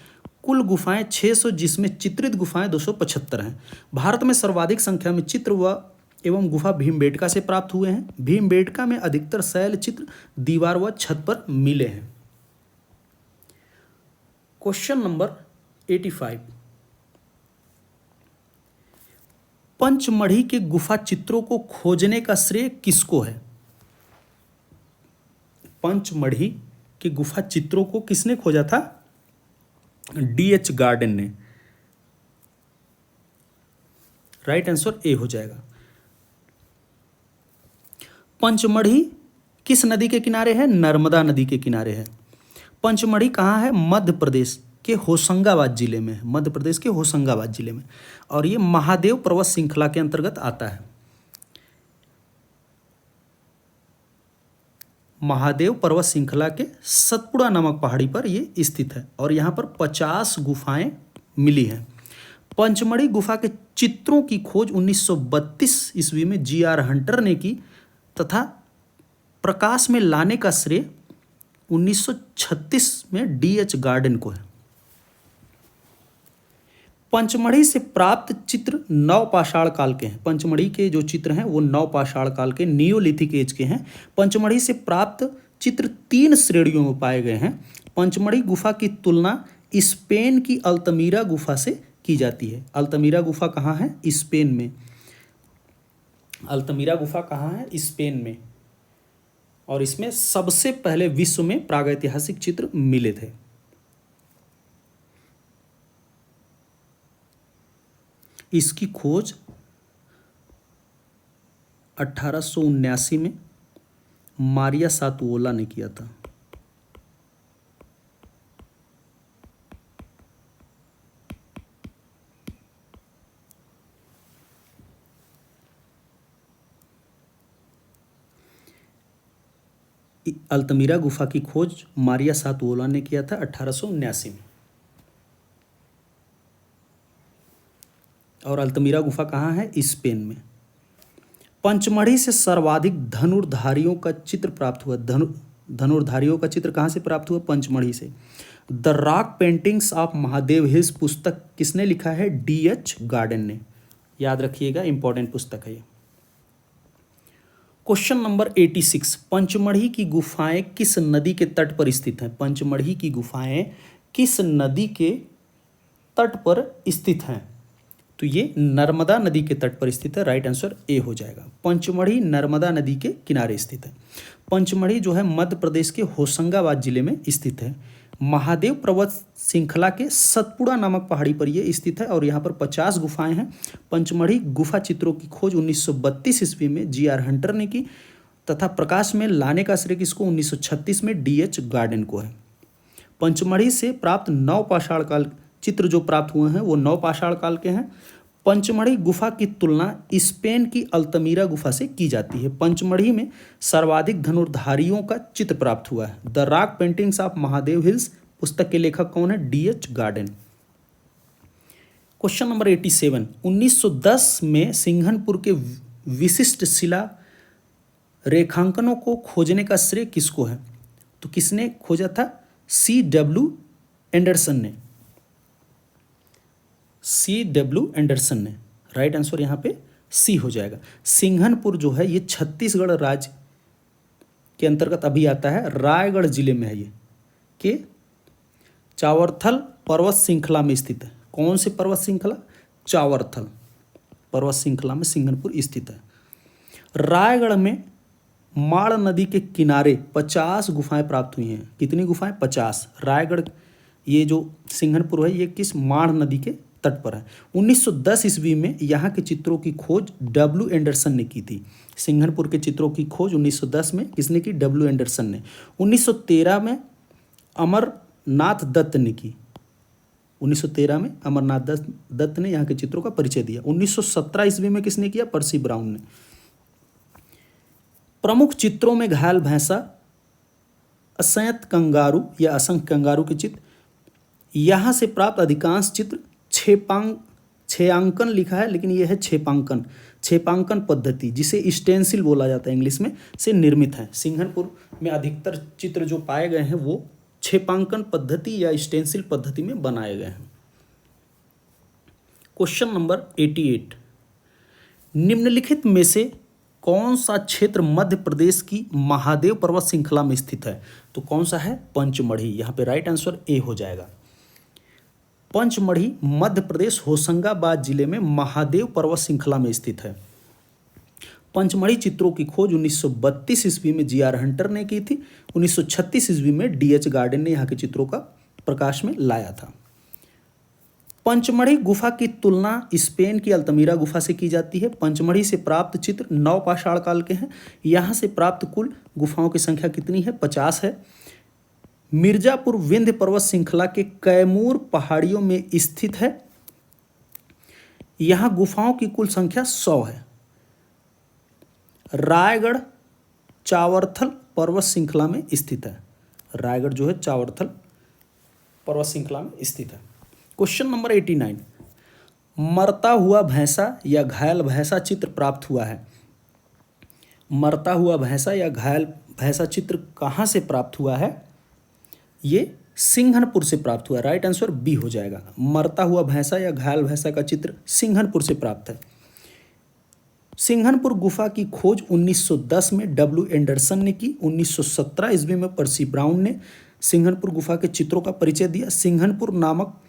कुल गुफाएं 600 जिसमें चित्रित गुफाएं 275 हैं। भारत में सर्वाधिक संख्या में चित्र व एवं गुफा भीमबेटका से प्राप्त हुए हैं। भीमबेटका में अधिकतर शैल चित्र दीवार व छत पर मिले हैं। क्वेश्चन नंबर 85, पंचमढ़ी के गुफा चित्रों को खोजने का श्रेय किसको है? पंचमढ़ी के गुफा चित्रों को किसने खोजा था? डीएच गार्डन ने। राइट आंसर ए हो जाएगा। पंचमढ़ी किस नदी के किनारे है? नर्मदा नदी के किनारे है। पंचमढ़ी कहाँ है? मध्य प्रदेश के होशंगाबाद जिले में है। मध्य प्रदेश के होशंगाबाद जिले में, और ये महादेव पर्वत श्रृंखला के अंतर्गत आता है। महादेव पर्वत श्रृंखला के सतपुड़ा नामक पहाड़ी पर ये स्थित है और यहाँ पर 50 गुफाएं मिली हैं। पंचमढ़ी गुफा के चित्रों की खोज 1932 ईस्वी में जीआर हंटर ने की तथा प्रकाश में लाने का श्रेय 1936 में डीएच गार्डन को है। पंचमढ़ी से प्राप्त चित्र नवपाषाण काल के हैं। पंचमढ़ी के जो चित्र हैं वो नवपाषाण काल के, नियोलिथिक एज के हैं। पंचमढ़ी से प्राप्त चित्र 3 श्रेणियों में पाए गए हैं। पंचमढ़ी गुफा की तुलना स्पेन की अल्तमीरा गुफा से की जाती है। अल्तमीरा गुफा कहाँ है? स्पेन में। अल्तमीरा गुफा कहाँ है? स्पेन में। और इसमें सबसे पहले विश्व में प्रागैतिहासिक चित्र मिले थे। इसकी खोज 1879 में मारिया सातुओला ने किया था। अल्तमीरा गुफा की खोज मारिया सातुओला ने किया था 1879 में। और अल्तमीरा गुफा कहाँ है? स्पेन में। पंचमढ़ी से सर्वाधिक धनुर्धारियों का चित्र प्राप्त हुआ। धनुर्धारियों का चित्र कहाँ से प्राप्त हुआ? पंचमढ़ी से। The rock paintings of Mahadev hills पुस्तक किसने लिखा है? डीएच गार्डन ने। याद रखिएगा, इंपॉर्टेंट पुस्तक है ये। क्वेश्चन नंबर 86, पंचमढ़ी की गुफाएं किस नदी के तट पर स्थित हैं? पंचमढ़ी की गुफाएं किस नदी के तट पर स्थित हैं? तो ये नर्मदा नदी के तट पर स्थित है। राइट आंसर ए हो जाएगा। पंचमढ़ी नर्मदा नदी के किनारे स्थित है। पंचमढ़ी जो है मध्य प्रदेश के होशंगाबाद जिले में स्थित है। महादेव पर्वत श्रृंखला के सतपुड़ा नामक पहाड़ी पर यह स्थित है और यहाँ पर 50 गुफाएं हैं। पंचमढ़ी गुफा चित्रों की खोज 1932 ईस्वी में जीआर हंटर ने की तथा प्रकाश में लाने का श्रेय किसको? 1936 में डीएच गार्डन को है। पंचमढ़ी से प्राप्त नवपाषाण काल चित्र जो प्राप्त हुए हैं वो नवपाषाण काल के हैं। पंचमढ़ी गुफा की तुलना स्पेन की अल्तमीरा गुफा से की जाती है। पंचमढ़ी में सर्वाधिक धनुर्धारियों का चित्र प्राप्त हुआ है। The rock paintings of Mahadev hills पुस्तक के लेखक कौन है? DH garden. क्वेश्चन नंबर 87, 1910 में सिंघनपुर के विशिष्ट शिला रेखांकनों को खोजने का श्रेय किसको है? तो किसने खोजा था? C.W. एंडरसन ने। C.W. एंडरसन ने। राइट आंसर यहाँ पे सी हो जाएगा। सिंघनपुर जो है ये छत्तीसगढ़ राज्य के अंतर्गत अभी आता है। रायगढ़ जिले में है ये, कि चावरथल पर्वत श्रृंखला में स्थित है। कौन सी पर्वत श्रृंखला? चावरथल पर्वत श्रृंखला में सिंघनपुर स्थित है। रायगढ़ में माड़ नदी के किनारे 50 गुफाएं प्राप्त हुई हैं। कितनी गुफाएं? 50। रायगढ़ ये जो सिंघनपुर है ये किस? माड़ नदी के तट पर है। 1910 ईस्वी में यहाँ के चित्रों की खोज डब्ल्यू एंडरसन ने की थी। सिंघनपुर के चित्रों की खोज 1910 में किसने की? डब्ल्यू एंडरसन ने। 1913 में अमरनाथ दत्त ने की। 1913 में अमरनाथ दत्त ने यहाँ के चित्रों का परिचय दिया। 1917 ईस्वी में किसने किया? पर्सी ब्राउन ने। प्रमुख चित्रों में घायल भैंसा, असंयत कंगारू या असंख्य कंगारू के चित्र, यहाँ से प्राप्त अधिकांश चित्र छेयांकन लिखा है लेकिन यह है छेपांकन पद्धति, जिसे स्टेंसिल बोला जाता है इंग्लिश में, से निर्मित है। सिंघनपुर में अधिकतर चित्र जो पाए गए हैं वो छेपांकन पद्धति या स्टेंसिल पद्धति में बनाए गए हैं। क्वेश्चन नंबर 88, निम्नलिखित में से कौन सा क्षेत्र मध्य प्रदेश की महादेव पर्वत श्रृंखला में स्थित है? तो कौन सा है? पंचमढ़ी। यहाँ पे राइट आंसर ए हो जाएगा। पंचमढ़ी मध्य प्रदेश होशंगाबाद जिले में महादेव पर्वत श्रृंखला में स्थित है। पंचमढ़ी चित्रों की खोज 1932 ईस्वी में जी आर हंटर ने की थी। 1936 ईस्वी में डीएच गार्डन ने यहाँ के चित्रों का प्रकाश में लाया था। पंचमढ़ी गुफा की तुलना स्पेन की अल्तमीरा गुफा से की जाती है। पंचमढ़ी से प्राप्त चित्र नवपाषाण काल के हैं। यहाँ से प्राप्त कुल गुफाओं की संख्या कितनी है? 50 है। मिर्जापुर विंध्य पर्वत श्रृंखला के कैमूर पहाड़ियों में स्थित है। यहाँ गुफाओं की कुल संख्या 100 है। रायगढ़ चावरथल पर्वत श्रृंखला में स्थित है। रायगढ़ जो है चावरथल पर्वत श्रृंखला में स्थित है। क्वेश्चन नंबर 89, मरता हुआ भैंसा या घायल भैंसा चित्र प्राप्त हुआ है। मरता हुआ भैंसा या घायल भैंसा चित्र कहाँ से प्राप्त हुआ है? ये सिंघनपुर से प्राप्त हुआ। राइट आंसर बी हो जाएगा। मरता हुआ भैंसा या घायल भैंसा का चित्र सिंघनपुर से प्राप्त है। सिंघनपुर गुफा की खोज 1910 में डब्ल्यू एंडरसन ने की। 1917 ईस्वी में पर्सी ब्राउन ने सिंघनपुर गुफा के चित्रों का परिचय दिया। सिंघनपुर नामक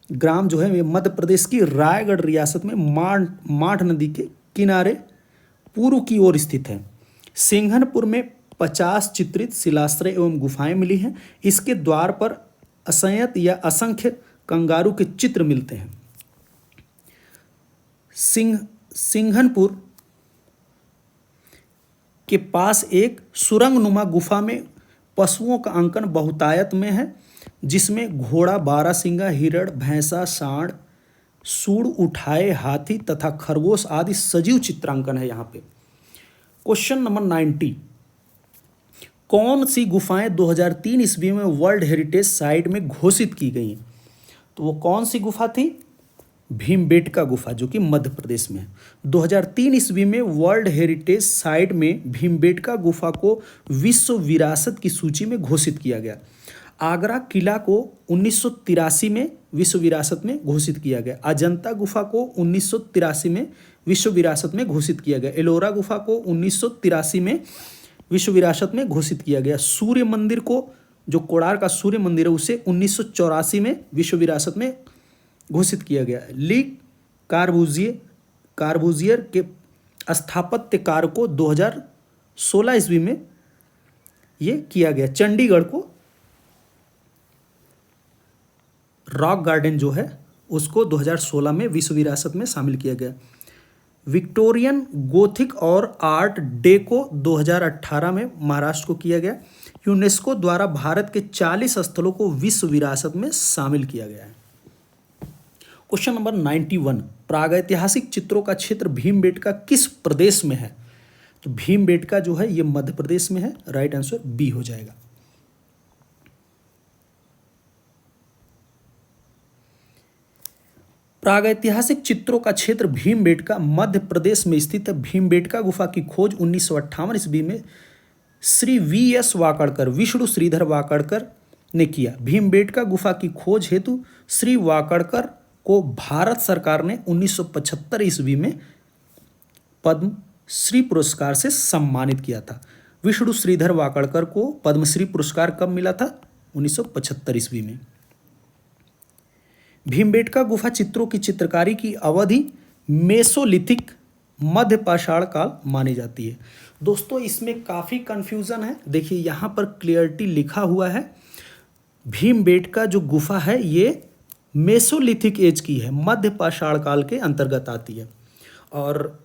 ग्राम जो है ये मध्य प्रदेश की रायगढ़ रियासत में माठ नदी के किनारे पूर्व की ओर स्थित है। सिंघनपुर में 50 चित्रित शिलाश्रय एवं गुफाएं मिली हैं। इसके द्वार पर असंख्य या असंख्य कंगारू के चित्र मिलते हैं। सिंघनपुर के पास एक सुरंगनुमा गुफा में पशुओं का अंकन बहुतायत में है, जिसमें घोड़ा, बारहसिंगा, हिरण, भैंसा, सांड, सूंड, उठाए, हाथी तथा खरगोश आदि सजीव चित्रांकन है। यहाँ पे क्वेश्चन नंबर 90, कौन सी गुफाएं 2003 ईस्वी में वर्ल्ड हेरिटेज साइट में घोषित की गई हैं? तो वो कौन सी गुफा थी? भीमबेटका गुफा, जो कि मध्य प्रदेश में है। 2003 ईस्वी में वर्ल्ड हेरिटेज साइट में भीमबेटका गुफा को विश्व विरासत की सूची में घोषित किया गया। आगरा किला को 1983 में विश्व विरासत में घोषित किया गया। अजंता गुफा को 1983 में विश्व विरासत में घोषित किया गया। एलोरा गुफा को 1983 में विश्व विरासत में घोषित किया गया। सूर्य मंदिर को, जो कोणार्क का सूर्य मंदिर है, उसे 1984 में विश्व विरासत में घोषित किया गया। ली कार्बूजियर के स्थापत्य कार्य को 2016 ईस्वी में ये किया गया। चंडीगढ़ को रॉक गार्डन जो है उसको 2016 में विश्व विरासत में शामिल किया गया। विक्टोरियन गोथिक और आर्ट डेको 2018 में महाराष्ट्र को किया गया। यूनेस्को द्वारा भारत के 40 स्थलों को विश्व विरासत में शामिल किया गया है। क्वेश्चन नंबर 91, प्रागैतिहासिक चित्रों का क्षेत्र भीमबेटका किस प्रदेश में है? तो भीमबेटका जो है ये मध्य प्रदेश में है। राइट आंसर बी हो जाएगा। प्रागैतिहासिक चित्रों का क्षेत्र भीमबेटका मध्य प्रदेश में स्थित है। भीमबेटका गुफा की खोज 1958 ईस्वी में श्री वी.एस. वाकड़कर, विष्णु श्रीधर वाकड़कर ने किया। भीमबेटका गुफा की खोज हेतु श्री वाकड़कर को भारत सरकार ने 1975 ईस्वी में पद्म श्री पुरस्कार से सम्मानित किया था। विष्णु श्रीधर वाकड़कर को पद्मश्री पुरस्कार कब मिला था? 1975 ईस्वी में। भीमबेटका गुफा चित्रों की चित्रकारी की अवधि मेसोलिथिक मध्य पाषाण काल मानी जाती है। दोस्तों इसमें काफ़ी कन्फ्यूज़न है। देखिए यहाँ पर क्लियरिटी लिखा हुआ है, भीमबेटका जो गुफा है ये मेसोलिथिक एज की है, मध्य पाषाण काल के अंतर्गत आती है। और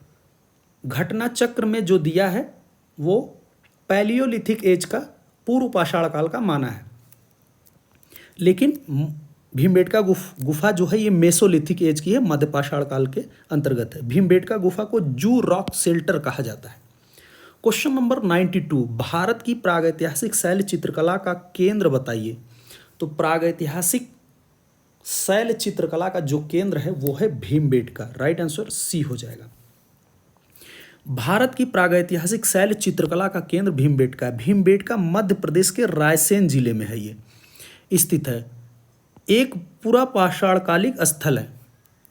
घटना चक्र में जो दिया है वो पैलियोलिथिक एज का, पूर्व पाषाण काल का माना है। लेकिन भीमबेटका गुफा जो है ये मेसोलिथिक एज की है, मध्य पाषाण काल के अंतर्गत है। भीमबेटका गुफा को जू रॉक शेल्टर कहा जाता है। क्वेश्चन नंबर 92, भारत की प्रागैतिहासिक शैल चित्रकला का केंद्र बताइए। तो प्रागैतिहासिक शैल चित्रकला का जो केंद्र है वो है भीमबेटका। राइट आंसर सी हो जाएगा। भारत की प्रागैतिहासिक शैल चित्रकला का केंद्र भीमबेटका है। भीमबेटका मध्य प्रदेश के रायसेन जिले में है, ये स्थित है। एक पूरा पाषाणकालिक स्थल है।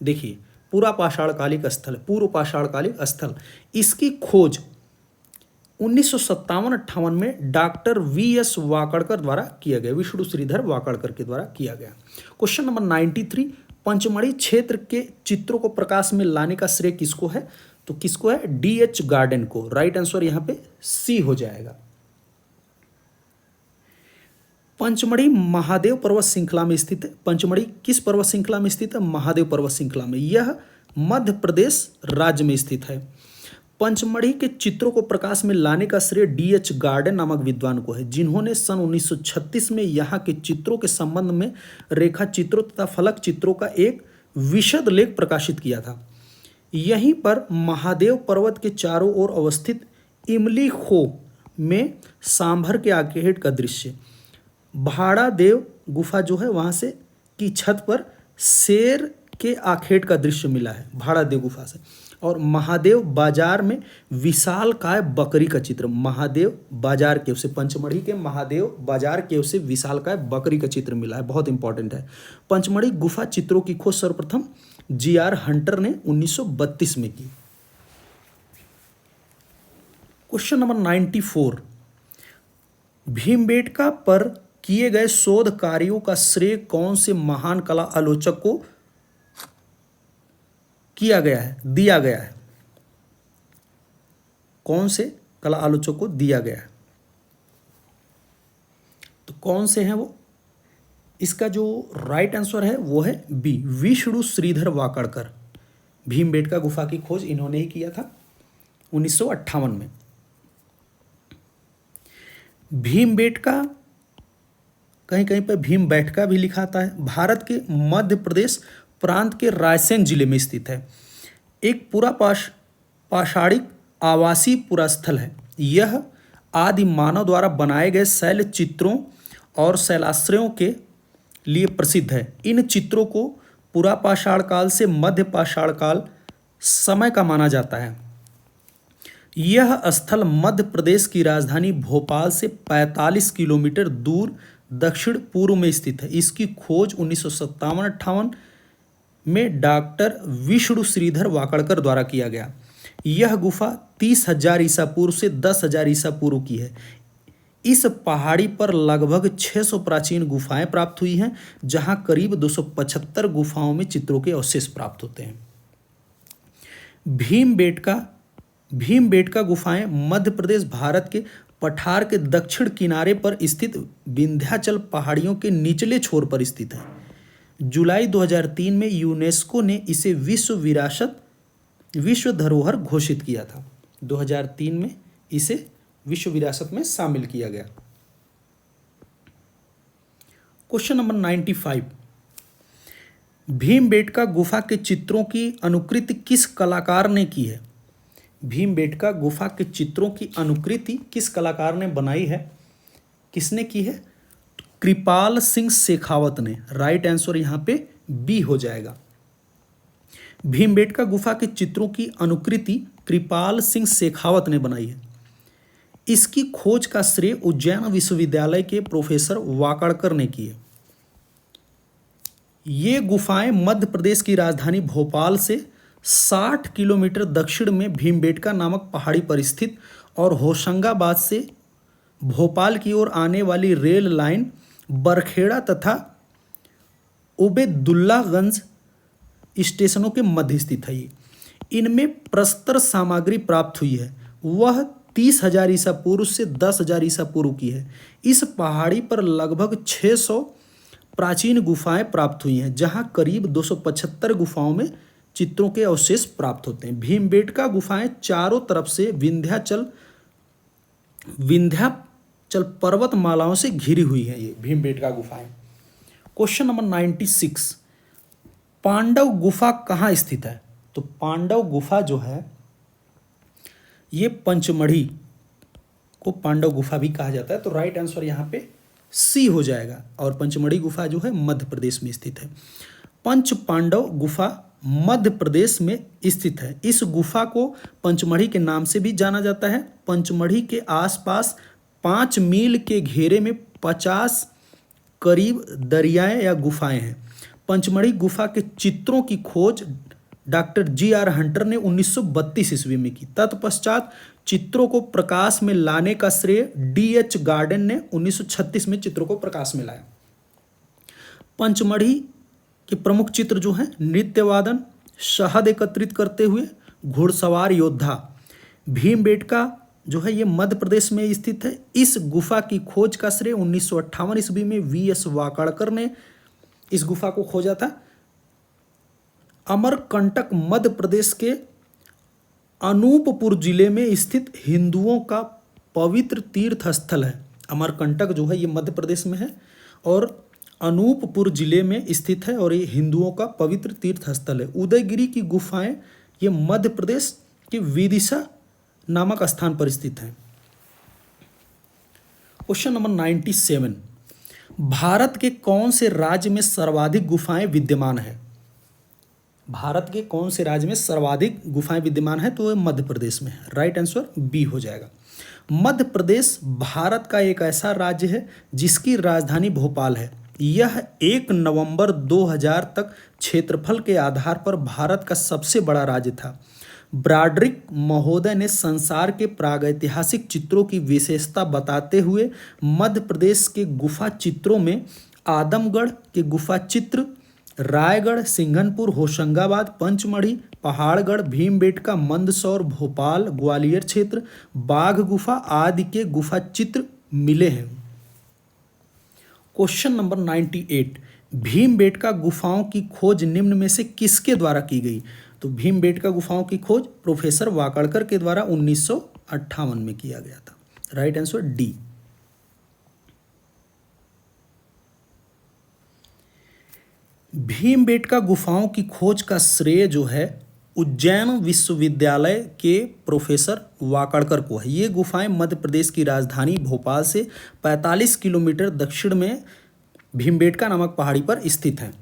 देखिए, पूरा पाषाणकालिक स्थल, पूर्व पाषाणकालिक स्थल। इसकी खोज 1957-58 में डॉक्टर वी.एस. वाकड़कर द्वारा किया गया, विष्णु श्रीधर वाकड़कर के द्वारा किया गया। क्वेश्चन नंबर 93, पंचमढ़ी क्षेत्र के चित्रों को प्रकाश में लाने का श्रेय किसको है? तो किसको है? डी.एच. गार्डन को। राइट आंसर यहां पे सी हो जाएगा। पंचमढ़ी महादेव पर्वत श्रृंखला में स्थित है। पंचमढ़ी किस पर्वत श्रृंखला में स्थित है? महादेव पर्वत श्रृंखला में। यह मध्य प्रदेश राज्य में स्थित है। पंचमढ़ी के चित्रों को प्रकाश में लाने का श्रेय डी.एच. गार्डन नामक विद्वान को है, जिन्होंने सन 1936 में यहाँ के चित्रों के संबंध में रेखा चित्रों तथा फलक चित्रों का एक विशद लेख प्रकाशित किया था। यहीं पर महादेव पर्वत के चारों ओर अवस्थित इमली खो में सांभर के आखेट का दृश्य, भाड़ादेव गुफा जो है वहाँ से की छत पर शेर के आखेट का दृश्य मिला है भाड़ादेव गुफा से। और महादेव बाजार में विशालकाय बकरी का चित्र, महादेव बाजार केव से, पंचमढ़ी के महादेव बाजार केव से विशालकाय बकरी का चित्र मिला है, बहुत इंपॉर्टेंट है। पंचमढ़ी गुफा चित्रों की खोज सर्वप्रथम जी.आर. हंटर ने 1932 में की। क्वेश्चन नंबर 94, भीमबेटका पर किए गए शोध कार्यों का श्रेय कौन से महान कला आलोचक को दिया गया है? कौन से कला आलोचक को दिया गया है? तो कौन से हैं वो? इसका जो राइट आंसर है वो है बी, विष्णु श्रीधर वाकड़कर। भीमबेटका गुफा की खोज इन्होंने ही किया था 1958 में। भीमबेटका, कहीं कहीं पर भीमबेटका भी लिखा आता है, भारत के मध्य प्रदेश प्रांत के रायसेन जिले में स्थित है। एक पूरा पाषाणिक आवासीय पुरास्थल है। यह आदि मानव द्वारा बनाए गए शैल चित्रों और शैलाश्रयों के लिए प्रसिद्ध है। इन चित्रों को पूरा पाषाण काल से मध्य पाषाण काल समय का माना जाता है। यह स्थल मध्य प्रदेश की राजधानी भोपाल से 45 किलोमीटर दूर दक्षिण पूर्व में स्थित है। इसकी खोज 1957-58 में डॉक्टर विष्णु श्रीधर वाकड़कर द्वारा किया गया। यह गुफा 30,000 ईसा पूर्व से 10,000 ईसा पूर्व की है। इस पहाड़ी पर लगभग 600 प्राचीन गुफाएं प्राप्त हुई हैं, जहां करीब 275 गुफाओं में चित्रों के अवशेष प्राप्त होते हैं। भीमबेटका गुफाएं मध्य प्रदेश भारत के पठार के दक्षिण किनारे पर स्थित विंध्याचल पहाड़ियों के निचले छोर पर स्थित है। जुलाई 2003 में यूनेस्को ने इसे विश्व धरोहर घोषित किया था। 2003 में इसे विश्व विरासत में शामिल किया गया। क्वेश्चन नंबर 95, भीमबेटका गुफा के चित्रों की अनुकृति किस कलाकार ने की है? भीमबेटका गुफा के चित्रों की अनुकृति किस कलाकार ने बनाई है? किसने की है? कृपाल सिंह शेखावत ने। राइट आंसर यहां पे बी हो जाएगा। भीमबेटका गुफा के चित्रों की अनुकृति कृपाल सिंह शेखावत ने बनाई है। इसकी खोज का श्रेय उज्जैन विश्वविद्यालय के प्रोफेसर वाकड़कर ने की है। ये गुफाएं मध्य प्रदेश की राजधानी भोपाल से 60 किलोमीटर दक्षिण में भीमबेटका नामक पहाड़ी पर स्थित और होशंगाबाद से भोपाल की ओर आने वाली रेल लाइन बरखेड़ा तथा उबेदुल्लागंज स्टेशनों के मध्य स्थित है। इनमें प्रस्तर सामग्री प्राप्त हुई है, वह 30,000 ईसा पूर्व से 10,000 ईसा पूर्व की है। इस पहाड़ी पर लगभग 600 प्राचीन गुफाएं प्राप्त हुई हैं, जहां करीब 275 गुफाओं में चित्रों के अवशेष प्राप्त होते हैं। भीमबेटका गुफाएं चारों तरफ से विंध्याचल पर्वतमालाओं से घिरी हुई हैं। ये भीमबेटका गुफाएं। क्वेश्चन नंबर 96, पांडव गुफा कहाँ स्थित है? तो पांडव गुफा जो है ये पंचमढ़ी को पांडव गुफा भी कहा जाता है। तो राइट आंसर यहाँ पे सी हो जाएगा। और पंचमढ़ी गुफा जो है मध्य प्रदेश में स्थित है। पंच पांडव गुफा मध्य प्रदेश में स्थित है। इस गुफा को पंचमढ़ी के नाम से भी जाना जाता है। पंचमढ़ी के आसपास 5 मील के घेरे में 50 करीब दरियाएं या गुफाएं हैं। पंचमढ़ी गुफा के चित्रों की खोज डॉक्टर जी.आर. हंटर ने 1932 ईस्वी में की। तत्पश्चात चित्रों को प्रकाश में लाने का श्रेय D.H. गार्डन ने 1936 में चित्रों को प्रकाश में लाया। पंचमढ़ी के प्रमुख चित्र जो हैं नृत्य वादन, शहद एकत्रित करते हुए घुड़सवार योद्धा। भीमबेटका जो है ये मध्य प्रदेश में स्थित है। इस गुफा की खोज का श्रेय 1958 ईस्वी में V.S. वाकाड़कर ने इस गुफा को खोजा था। अमरकंटक मध्य प्रदेश के अनूपपुर जिले में स्थित हिंदुओं का पवित्र तीर्थ स्थल है। अमरकंटक जो है ये मध्य प्रदेश में है और अनूपपुर जिले में स्थित है और ये हिंदुओं का पवित्र तीर्थ स्थल है। उदयगिरी की गुफाएं ये मध्य प्रदेश के विदिशा नामक स्थान पर स्थित हैं। क्वेश्चन नंबर 97, भारत के कौन से राज्य में सर्वाधिक गुफाएं विद्यमान है? भारत के कौन से राज्य में सर्वाधिक गुफाएं विद्यमान है? तो मध्य प्रदेश में है। राइट आंसर बी हो जाएगा। मध्य प्रदेश भारत का एक ऐसा राज्य है जिसकी राजधानी भोपाल है। यह 1 नवंबर 2000 तक क्षेत्रफल के आधार पर भारत का सबसे बड़ा राज्य था। ब्रॉड्रिक महोदय ने संसार के प्रागैतिहासिक चित्रों की विशेषता बताते हुए मध्य प्रदेश के गुफा चित्रों में आदमगढ़ के गुफा चित्र, रायगढ़, सिंघनपुर, होशंगाबाद, पंचमढ़ी, पहाड़गढ़, भीमबेटका, मंदसौर, भोपाल, ग्वालियर क्षेत्र, बाघ गुफा आदि के गुफा चित्र मिले हैं। क्वेश्चन नंबर 98, भीमबेटका गुफाओं की खोज निम्न में से किसके द्वारा की गई? तो भीमबेटका गुफाओं की खोज प्रोफेसर वाकाड़कर के द्वारा 1958 में किया गया था। Right answer D. भीमबेटका गुफाओं की खोज का श्रेय जो है उज्जैन विश्वविद्यालय के प्रोफेसर वाकाड़कर को है। ये गुफाएं मध्य प्रदेश की राजधानी भोपाल से 45 किलोमीटर दक्षिण में भीमबेटका नामक पहाड़ी पर स्थित हैं।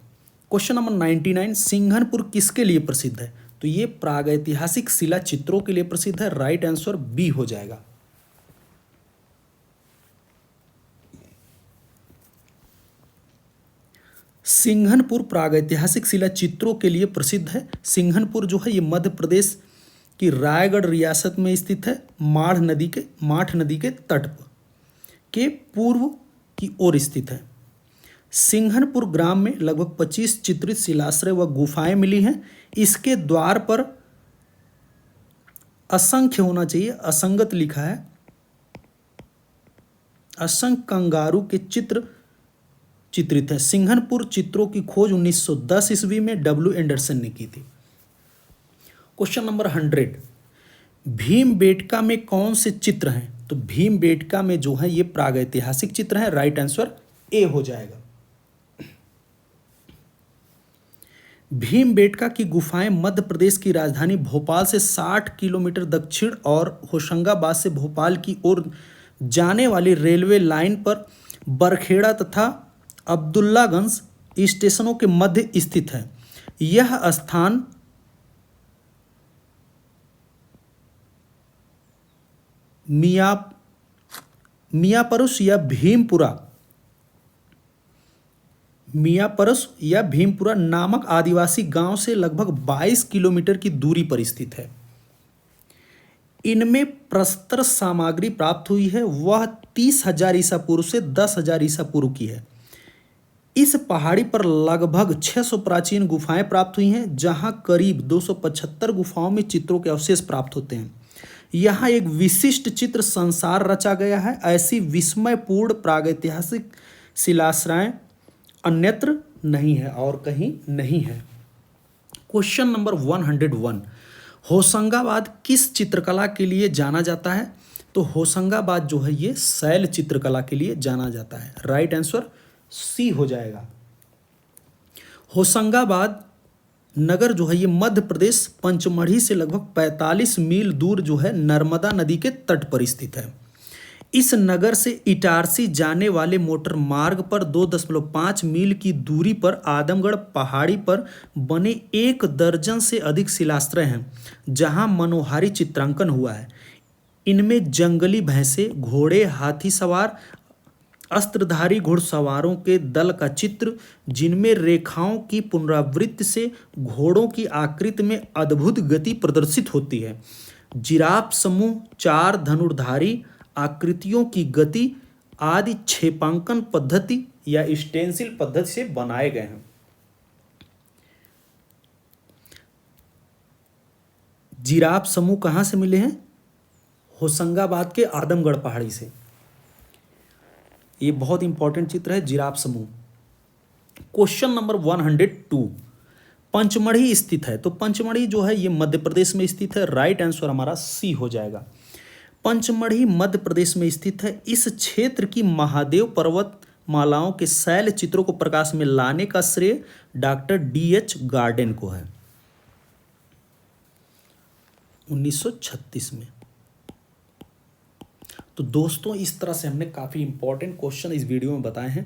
क्वेश्चन नंबर 99, सिंघनपुर किसके लिए प्रसिद्ध है? तो ये प्रागैतिहासिक शिला चित्रों के लिए प्रसिद्ध है। राइट आंसर बी हो जाएगा। सिंघनपुर प्रागैतिहासिक शिला चित्रों के लिए प्रसिद्ध है। सिंघनपुर जो है ये मध्य प्रदेश की रायगढ़ रियासत में स्थित है। माठ नदी के तट के पूर्व की ओर स्थित है। सिंघनपुर ग्राम में लगभग 25 चित्रित शिलाश्रय व गुफाएं मिली हैं। इसके द्वार पर असंख्य होना चाहिए, असंगत लिखा है, असंख्य कंगारू के चित्र चित्रित है। सिंघनपुर चित्रों की खोज 1910 ईस्वी में W. एंडरसन ने की थी। क्वेश्चन नंबर 100, भीमबेटका में कौन से चित्र हैं? तो भीमबेटका में जो है ये प्रागैतिहासिक चित्र हैं। राइट आंसर ए हो जाएगा। भीमबेटका की गुफाएं मध्य प्रदेश की राजधानी भोपाल से 60 किलोमीटर दक्षिण और होशंगाबाद से भोपाल की ओर जाने वाली रेलवे लाइन पर बरखेड़ा तथा अब्दुल्लागंज स्टेशनों के मध्य स्थित है। यह स्थान मियापरस या भीमपुरा नामक आदिवासी गांव से लगभग 22 किलोमीटर की दूरी पर स्थित है। इनमें प्रस्तर सामग्री प्राप्त हुई है, वह 30,000 ईसा पूर्व से 10,000 ईसा पूर्व की है। इस पहाड़ी पर लगभग 600 प्राचीन गुफाएं प्राप्त हुई हैं, जहां करीब 275 गुफाओं में चित्रों के अवशेष प्राप्त होते हैं। यहाँ एक विशिष्ट चित्र संसार रचा गया है। ऐसी विस्मयपूर्ण प्रागैतिहासिक शिलाश्रय अन्यत्र नहीं है और कहीं नहीं है। क्वेश्चन नंबर 101, होशंगाबाद किस चित्रकला के लिए जाना जाता है? तो होशंगाबाद जो है ये शैल चित्रकला के लिए जाना जाता है। राइट आंसर सी हो जाएगा। होशंगाबाद नगर जो है ये मध्य प्रदेश पंचमढ़ी से लगभग 45 मील दूर जो है नर्मदा नदी के तट पर स्थित है। इस नगर से इटारसी जाने वाले मोटर मार्ग पर 2.5 मील की दूरी पर आदमगढ़ पहाड़ी पर बने 1 दर्जन से अधिक शिलाश्रय हैं जहां मनोहारी चित्रांकन हुआ है। इनमें जंगली भैंसे, घोड़े, हाथी सवार, अस्त्रधारी घुड़सवारों के दल का चित्र, जिनमें रेखाओं की पुनरावृत्ति से घोड़ों की आकृति में अद्भुत गति प्रदर्शित होती है। जिराफ समूह 4 धनुर्धारी आकृतियों की गति आदि क्षेपांकन पद्धति या स्टेंसिल पद्धति से बनाए गए हैं। जिराफ समूह कहाँ से मिले हैं? होशंगाबाद के आदमगढ़ पहाड़ी से। ये बहुत इंपॉर्टेंट चित्र है जिराफ समूह। क्वेश्चन नंबर 102, पंचमढ़ी स्थित है, तो पंचमढ़ी जो है ये मध्य प्रदेश में स्थित है। राइट आंसर हमारा सी हो जाएगा। पंचमढ़ी मध्य प्रदेश में स्थित है। इस क्षेत्र की महादेव पर्वत मालाओं के शैल चित्रों को प्रकाश में लाने का श्रेय डॉक्टर D.H. गार्डन को है 1936 में। तो दोस्तों इस तरह से हमने काफ़ी इंपॉर्टेंट क्वेश्चन इस वीडियो में बताए हैं।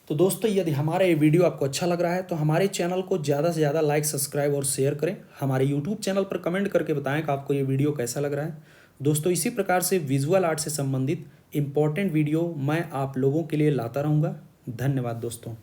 तो दोस्तों यदि हमारा ये वीडियो आपको अच्छा लग रहा है तो हमारे चैनल को ज़्यादा से ज़्यादा लाइक, सब्सक्राइब और शेयर करें। हमारे यूट्यूब चैनल पर कमेंट करके बताएं कि आपको ये वीडियो कैसा लग रहा है। दोस्तों इसी प्रकार से विजुअल आर्ट से संबंधित इंपॉर्टेंट वीडियो मैं आप लोगों के लिए लाता रहूँगा। धन्यवाद दोस्तों।